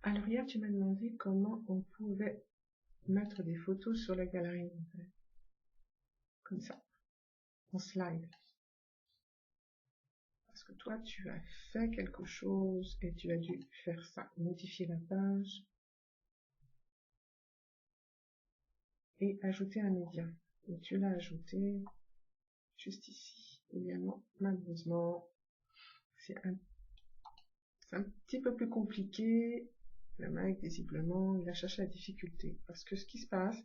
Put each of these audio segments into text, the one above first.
Alors hier, tu m'as demandé comment on pouvait mettre des photos sur la galerie, comme ça, en slide. Parce que toi, tu as fait quelque chose et tu as dû faire ça, modifier la page et ajouter un média. Et tu l'as ajouté juste ici. Évidemment, malheureusement, c'est un petit peu plus compliqué. Le mec, visiblement, il a cherché la difficulté. Parce que ce qui se passe,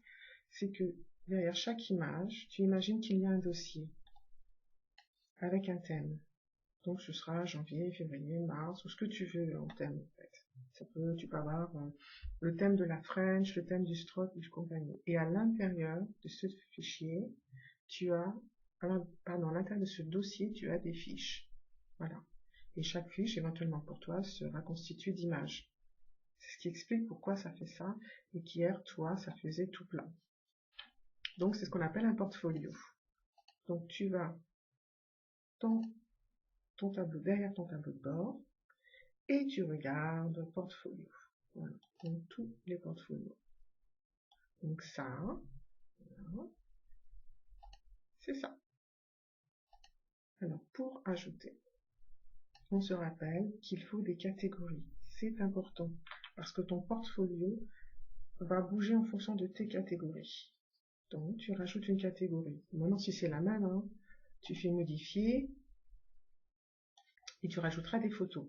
c'est que derrière chaque image, tu imagines qu'il y a un dossier avec un thème. Donc ce sera janvier, février, mars, ou ce que tu veux en thème en fait. Tu peux avoir le thème de la French, le thème du stroke, du compagnie. Et à l'intérieur de ce fichier, à l'intérieur de ce dossier, tu as des fiches. Voilà. Et chaque fiche, éventuellement pour toi, sera constituée d'images. C'est ce qui explique pourquoi ça fait ça, et qu'hier, toi, ça faisait tout plein. Donc c'est ce qu'on appelle un portfolio. Donc tu vas derrière ton tableau de bord, et tu regardes portfolio. Voilà, donc tous les portfolios. Donc ça, voilà, c'est ça. Alors pour ajouter, on se rappelle qu'il faut des catégories. C'est important parce que ton portfolio va bouger en fonction de tes catégories. Donc tu rajoutes une catégorie. Maintenant si c'est la même, hein, tu fais modifier et tu rajouteras des photos.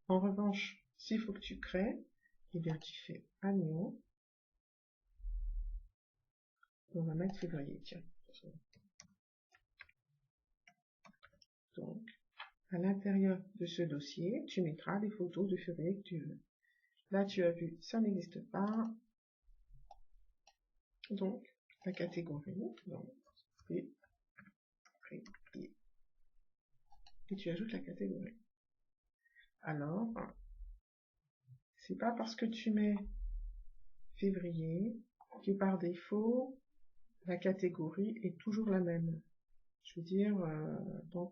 En revanche, s'il faut que tu crées, eh bien tu fais Agnon. On va mettre février, tiens. Donc, à l'intérieur de ce dossier, tu mettras des photos de février que tu veux. Là, tu as vu, ça n'existe pas. Donc, la catégorie, donc, et tu ajoutes la catégorie. Alors, c'est pas parce que tu mets février que par défaut, la catégorie est toujours la même. Je veux dire, dans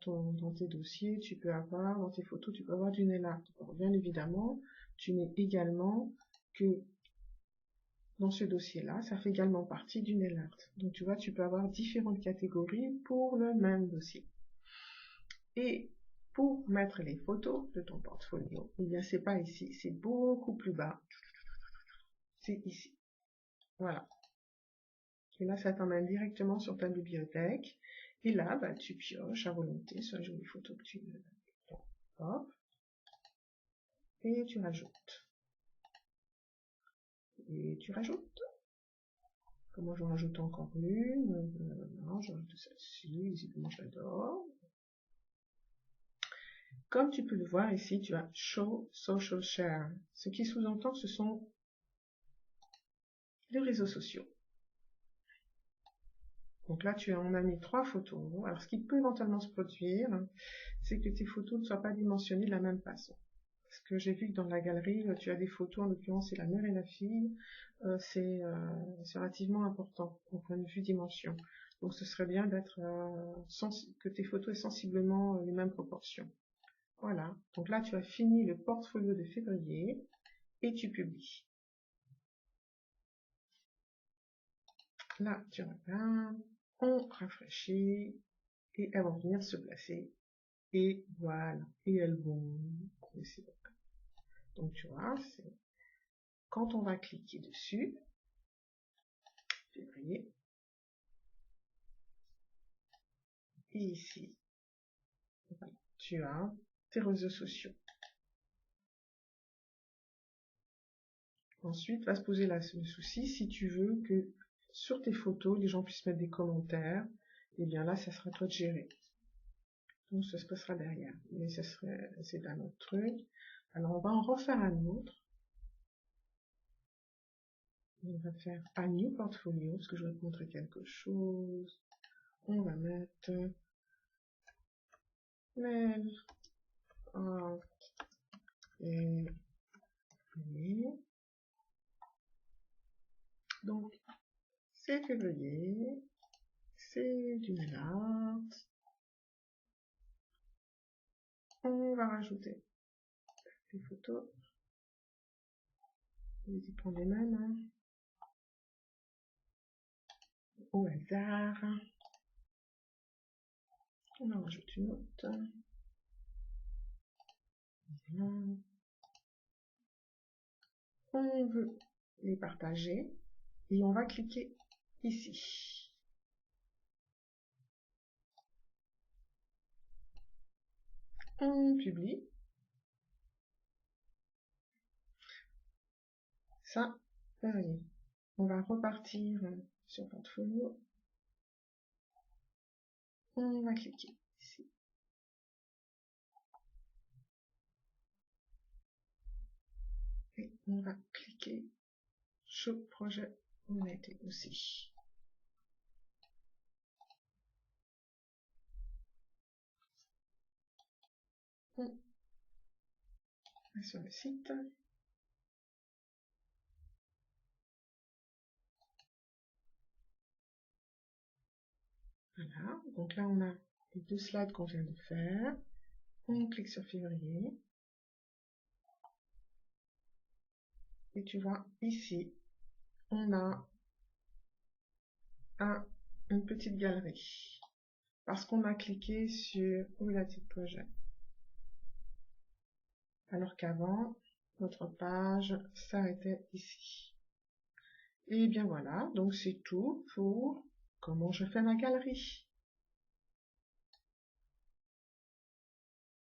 tes dossiers, tu peux avoir, dans tes photos, tu peux avoir du nail art. Alors, bien évidemment, tu mets également que dans ce dossier-là, ça fait également partie du nail art. Donc, tu vois, tu peux avoir différentes catégories pour le même dossier. Et pour mettre les photos de ton portfolio, eh bien, c'est pas ici, c'est beaucoup plus bas. C'est ici. Voilà. Et là, ça t'emmène directement sur ta bibliothèque. Et là, bah, tu pioches à volonté sur la jolie photo que tu veux. Hop. Et tu rajoutes. Et tu rajoutes. Comment j'en rajoute encore une? Non, j'en rajoute celle-ci. Visiblement, je l'adore. Comme tu peux le voir ici, tu as Show Social Share. Ce qui sous-entend que ce sont les réseaux sociaux. Donc là, on a mis 3 photos. Alors, ce qui peut éventuellement se produire, c'est que tes photos ne soient pas dimensionnées de la même façon. Parce que j'ai vu que dans la galerie, tu as des photos, en l'occurrence, c'est la mère et la fille. C'est relativement important au point de vue dimension. Donc, ce serait bien que tes photos aient sensiblement les mêmes proportions. Voilà. Donc là, tu as fini le portfolio de février et tu publies. Là, tu regardes, on rafraîchit et elles vont venir se placer. Et voilà. Et elles vont... Donc, tu vois, quand on va cliquer dessus, février, et ici, voilà, tu as tes réseaux sociaux. Ensuite, va se poser le souci, si tu veux que sur tes photos, les gens puissent mettre des commentaires, et bien là, ça sera toi de gérer. Donc, ça se passera derrière. Mais c'est un autre truc. Alors, on va en refaire un autre. On va faire un new portfolio, parce que je vais te montrer quelque chose. On va mettre mail et donc c'est février, c'est du nail art. On va rajouter des photos Je vais y prendre les mêmes, hein. Au hasard. On en rajoute une autre. On veut les partager et on va cliquer ici. On publie. Ça, pareil. On va repartir sur Portfolio. On va cliquer ici. Et on va cliquer Show projet où on a été aussi. On va sur le site. Voilà, donc là on a les 2 slides qu'on vient de faire. On clique sur février. Et tu vois, ici, on a une petite galerie. Parce qu'on a cliqué sur Related Project. Alors qu'avant, notre page s'arrêtait ici. Et bien voilà, donc c'est tout pour comment je fais ma galerie.